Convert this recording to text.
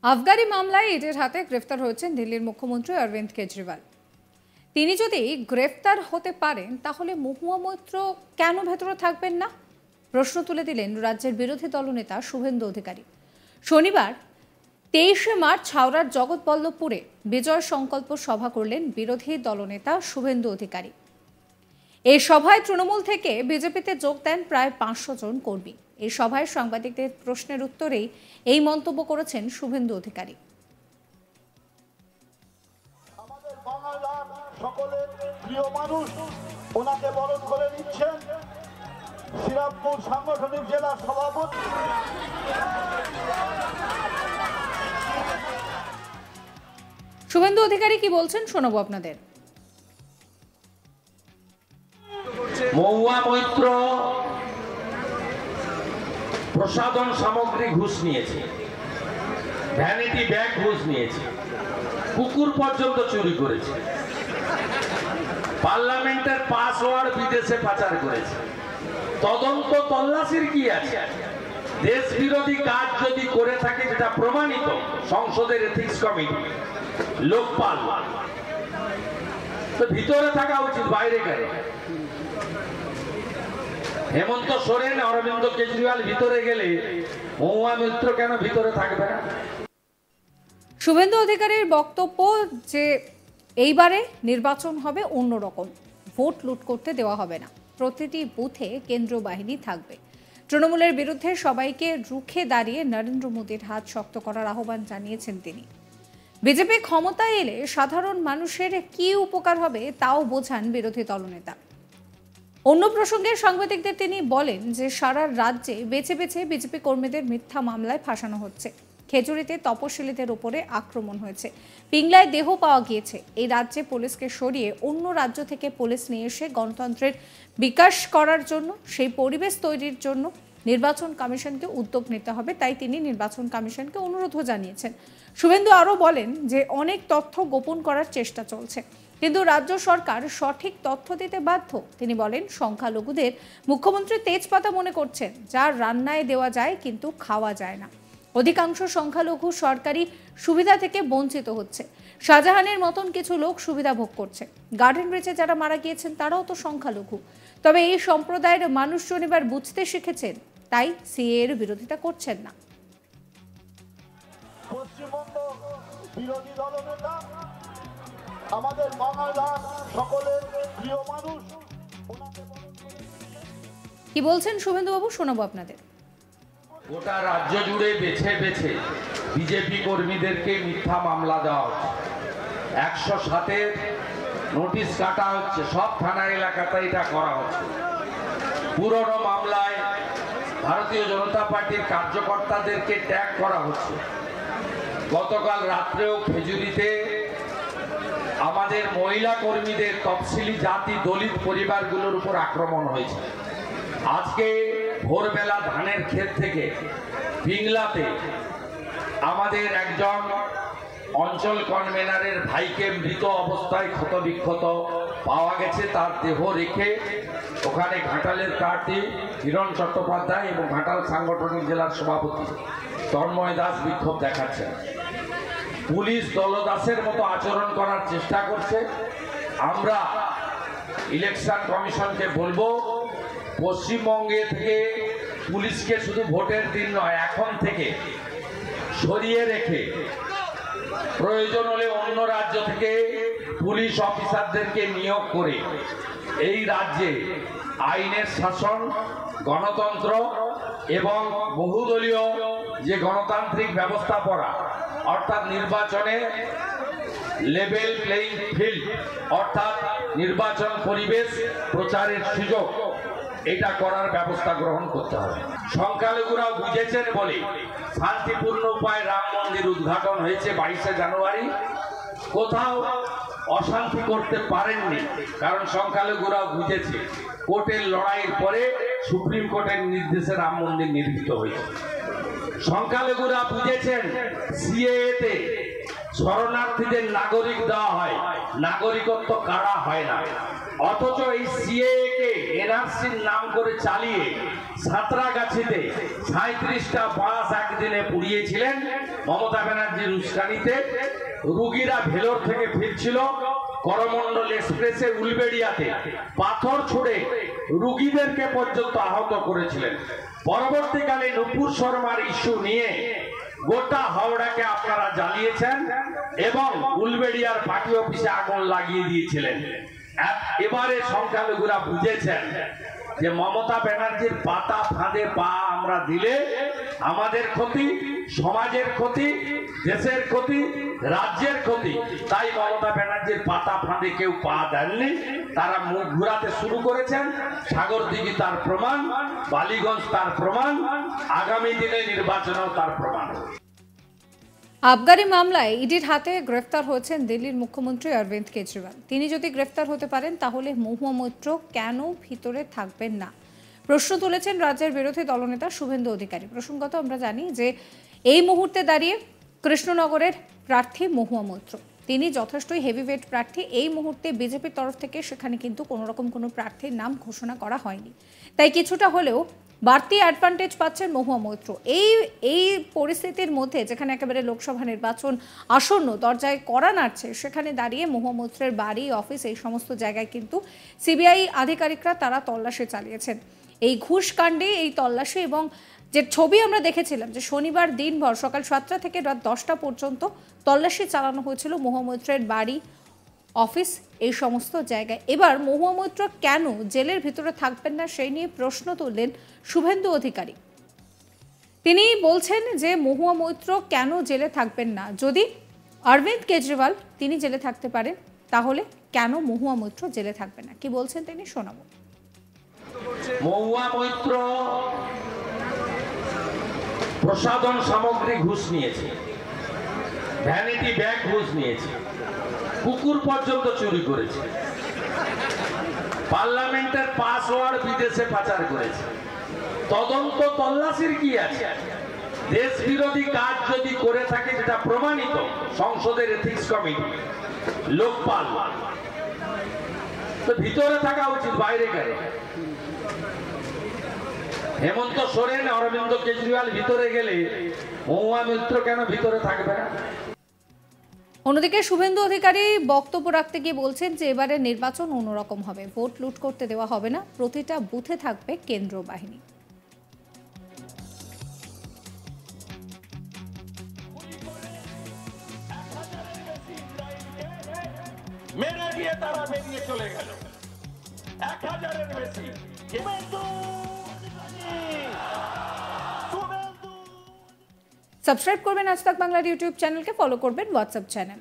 আফগানি মামলায় ইডির হাতে গ্রেফতার হয়েছেন দিল্লির মুখ্যমন্ত্রী অরবিন্দ কেজরিওয়াল। তিনি যদি গ্রেফতার হতে পারেন তাহলে মহুয়া মৈত্র কেন ভেতরে থাকবেন না, প্রশ্ন তুলে দিলেন রাজ্যের বিরোধী দলনেতা শুভেন্দু অধিকারী। শনিবার 23শে মার্চ হাওড়ার জগৎবল্লভপুরে বিজয় সংকল্প সভা করলেন বিরোধী দলনেতা শুভেন্দু অধিকারী। এই সভায় তৃণমূল থেকে বিজেপিতে যোগ দেন প্রায় 500 জন কর্মী। এই সভায় সাংবাদিকদের প্রশ্নের উত্তরেই এই মন্তব্য করেছেন শুভেন্দু অধিকারী। আমাদের বাংলার সকলের প্রিয় মানুষ ওনাকে বরণ করে নিচ্ছেন শ্রীরামপুর সাংগঠনিক জেলা সভাপতি। শুভেন্দু অধিকারী কি বলছেন শোনাবো আপনাদের। মহুয়া মৈত্র প্রসাধন সামগ্রী ঘুষ নিয়েছে, ভ্যানিটি ব্যাগ ঘুষ নিয়েছে, কুকুর পর্যন্ত চুরি করেছে, পার্লামেন্টের পাসওয়ার্ড বিদেশে পাচার করেছে। তদন্ত তল্লাশির কি আছে? দেশ বিরোধী কাজ যদি করে থাকে যেটা প্রমাণিত, সংসদের এথিক্স কমিটি, লোকপাল, তো ভিতরে থাকা উচিত, বাইরে কেন? হেমন্ত সোরেন, অরবিন্দ কেজরিওয়াল ভিতরে গেলে মহুয়া মৈত্র কেন ভিতরে থাকবে না? শুভেন্দু অধিকারীর বক্তব্য যে এইবারে নির্বাচন হবে অন্যরকম, ভোট লুট করতে দেওয়া হবে না, প্রতিটি বুথে কেন্দ্রীয় বাহিনী থাকবে। তৃণমূলের বিরুদ্ধে সবাইকে রুখে দাঁড়িয়ে নরেন্দ্র মোদীর হাত শক্ত করার আহ্বান জানিয়েছেন তিনি। বিজেপি ক্ষমতায় এলে সাধারণ মানুষের কি উপকার হবে তাও বোঝান বিরোধী দলনেতা। অন্য প্রসঙ্গে সাংবাদিকদের তিনি বলেন যে সারা রাজ্যে বেছে বেছে বিজেপি কর্মীদের মিথ্যা মামলায় ফাঁসানো হচ্ছে। খেজুরিতে তপশিলীদের উপরে আক্রমণ হয়েছে, পিংলায় দেহ পাওয়া গিয়েছে। এই রাজ্যে পুলিশকে সরিয়ে অন্য রাজ্য থেকে পুলিশ নিয়ে এসে গণতন্ত্রের বিকাশ করার জন্য, সেই পরিবেশ তৈরির জন্য নির্বাচন কমিশনকে উদ্যোগ নিতে হবে। তাই তিনি নির্বাচন কমিশনকে অনুরোধও জানিয়েছেন। শুভেন্দু আরও বলেন যে অনেক তথ্য গোপন করার চেষ্টা চলছে, কিন্তু রাজ্য সরকার সঠিক তথ্য দিতে বাধ্য। তিনি বলেন সংখ্যালঘুদের মুখ্যমন্ত্রী তেজপাতা মনে করছেন, যা রান্নায় দেওয়া যায় কিন্তু খাওয়া যায় না। অধিকাংশ সংখ্যালঘু সরকারি সুবিধা থেকে বঞ্চিত হচ্ছে। শাহজাহানের মতন কিছু লোক সুবিধা ভোগ করছে। গার্ডেন ব্রিজে যারা মারা গিয়েছেন তারাও তো সংখ্যালঘু। তবে এই সম্প্রদায়ের মানুষজন এবার বুঝতে শিখেছেন, তাই সিএ এর বিরোধিতা করছেন না। পশ্চিমবঙ্গ বিরোধী দলনেতা আমাদের বাংলার সকলের প্রিয় মানুষ কি বলছেন শুভেন্দুবাবু, শোনাবো আপনাদের। গোটা রাজ্য জুড়ে বেছে বেছে বিজেপি কর্মীদেরকে মিথ্যা মামলা দেওয়া হচ্ছে। 107-এর নোটিশ কাটা হচ্ছে, সব থানা এলাকাতে এটা করা হচ্ছে। পুরনো মামলায় ভারতীয় জনতা পার্টির কার্যকর্তাদেরকে ট্যাগ করা হচ্ছে। গতকাল রাত্রেও খেজুরিতে আমাদের মহিলা কর্মীদের, তফসিলি জাতি, দলিত পরিবারগুলোর উপর আক্রমণ হয়েছে। আজকে ভোরবেলা ধানের ক্ষেত থেকে পিংলাতে আমাদের একজন অঞ্চল কনভেনারের ভাইকে মৃত অবস্থায় ক্ষতবিক্ষত পাওয়া গেছে। তার দেহ রেখে ওখানে ঘাটালের প্রার্থী হিরণ চট্টোপাধ্যায় এবং ঘাটাল সাংগঠনিক জেলার সভাপতি তন্ময় দাস বিক্ষোভ দেখাচ্ছেন। পুলিশ দলদাসের মতো আচরণ করার চেষ্টা করছে। আমরা ইলেকশন কমিশনকে বলবো, পশ্চিমবঙ্গে থেকে পুলিশকে শুধু ভোটের দিন নয়, এখন থেকে সরিয়ে রেখে প্রয়োজন হলে অন্য রাজ্য থেকে পুলিশ অফিসারদেরকে নিয়োগ করে এই রাজ্যে আইনের শাসন, গণতন্ত্র এবং বহুদলীয় যে গণতান্ত্রিক ব্যবস্থাপনা, অর্থাৎ নির্বাচনে লেভেল প্লেইং ফিল্ড, অর্থাৎ নির্বাচন পরিবেশ প্রচারের সুযোগ, এটা করার ব্যবস্থা গ্রহণ করতে হবে। সংখ্যালঘুরাও বুঝেছেন বলে শান্তিপূর্ণ উপায়ে রাম মন্দির উদ্ঘাটন হয়েছে 22শে জানুয়ারি। কোথাও অশান্তি করতে পারেননি, কারণ সংখ্যালঘুরাও বুঝেছে কোর্টের লড়াইয়ের পরে সুপ্রিম কোর্টের নির্দেশে রাম মন্দির নির্মিত হয়েছে। সংখ্যালঘুরা বুঝেছেন সিএএতে শরণার্থীদের নাগরিক দেওয়া হয়, নাগরিকত্ব কারা হয় না। অথচ এই সিএএ কে এনআরসির নাম করে চালিয়ে সাঁতরাগাছিতে 37টা বাস একদিনে পুড়িয়েছিলেন মমতা ব্যানার্জির উস্কানিতে। রুগীরা ভেলোর থেকে ফিরছিল, করমণ্ডল এক্সপ্রেসে উলবেড়িয়াতে পাথর ছুড়ে রুগীদেরকে পর্যন্ত আহত করেছিলেন। পরবর্তীকালে নুপুর শর্মার ইস্যু নিয়ে গোটা হাওড়াকে আপনারা জ্বালিয়েছেন এবং উলবেড়িয়ার পার্টি অফিসে আগুন লাগিয়ে দিয়েছিলেন। এবারে সংখ্যালঘুরা বুঝেছেন যে মমতা ব্যানার্জির পাতা ফাঁদে পা আমরা দিলে আমাদের ক্ষতি, সমাজের ক্ষতি, দেশের ক্ষতি, রাজ্যের ক্ষতি। তাই মমতা ব্যানার্জির পাতা ফাঁদে কেউ পা দেননি, তারা মুখ ঘুরাতে শুরু করেছেন। সাগরদিঘি তার প্রমাণ, বালিগঞ্জ তার প্রমাণ, আগামী দিনে নির্বাচনেও তার প্রমাণ। আবগারি মামলায় ইডির হাতে গ্রেফতার হয়েছেন দিল্লির মুখ্যমন্ত্রী অরবিন্দ কেজরিওয়াল। তিনি যদি গ্রেফতার হতে পারেন তাহলে মহুয়া মৈত্র কেন ভিতরে থাকবেন না, প্রশ্ন তুলেছেন রাজ্যের বিরোধী দলনেতা শুভেন্দু অধিকারী। প্রসঙ্গত আমরা জানি যে এই মুহূর্তে দাঁড়িয়ে কৃষ্ণনগরের প্রার্থী মহুয়া মৈত্র, তিনি যথেষ্টই হেভিওয়েট প্রার্থী। এই মুহূর্তে বিজেপির তরফ থেকে সেখানে কিন্তু কোনো প্রার্থীর নাম ঘোষণা করা হয়নি, তাই কিছুটা হলেও বাড়তি অ্যাডভান্টেজ পাচ্ছেন মহুয়া মৈত্র। এই পরিস্থিতির মধ্যে যেখানে একেবারে লোকসভা নির্বাচন আসন্ন, দরজায় কড়া নাড়ছে, সেখানে দাঁড়িয়ে মহুয়া মৈত্রের বাড়ি, অফিস, এই সমস্ত জায়গায় কিন্তু সিবিআই আধিকারিকরা তারা তল্লাশি চালিয়েছেন। এই ঘুষ কাণ্ডে এই তল্লাশি এবং যে ছবি আমরা দেখেছিলাম যে শনিবার দিনভর সকাল 7টা থেকে রাত 10টা পর্যন্ত তল্লাশি চালানো হয়েছিল মহুয়া মৈত্রের বাড়ি, অফিস, এই সমস্ত জায়গায়। এবার মহুয়া মৈত্র কেন জেলের ভিতরে থাকবেন না সেই নিয়ে প্রশ্ন তুললেন শুভেন্দু অধিকারী। তিনি বলছেন যে মহুয়া মৈত্র কেন জেলে থাকবেন না, যদি অরবিন্দ কেজরিওয়াল তিনি জেলে থাকতে পারেন তাহলে কেন মহুয়া মৈত্র জেলে থাকবেন না, কি বলছেন তিনি শোনাবো। মহুয়া মৈত্র প্রসাধন সামগ্রী ঘুষ নিয়েছে, ভ্যানিটি ব্যাগ ঘুষ নিয়েছে, কুকুর পর্যন্ত চুরি করেছে, পার্লামেন্টের পাসওয়ার্ড বিদেশে পাচার করেছে। তদন্ত তল্লাশির কি আছে? দেশ বিরোধী কাজ যদি করে থাকে যেটা প্রমাণিত, সংসদের এথিক্স কমিটি, লোকপাল, তো ভিতরে থাকা উচিত, বাইরে কেন? হেমন্ত সোরেন, অরবিন্দ কেজরিওয়াল ভিতরে গেলে মহুয়া মৈত্র কেন ভিতরে থাকবে না? অন্যদিকে শুভেন্দু অধিকারী বক্তব্য রাখতে গিয়ে বলছেন যে এবারে নির্বাচন অন্যরকম হবে, ভোট লুট করতে দেওয়া হবে না, প্রতিটা বুথে থাকবে কেন্দ্র বাহিনী। মেরে দিয়ে তারা বেরিয়ে চলে গেল 1000-এর বেশি। সাবস্ক্রাইব করবেন আজ তাক বাংলার ইউটিউব চ্যানেলকে, ফলো করবেন হোয়াটসঅ্যাপ চ্যানেল।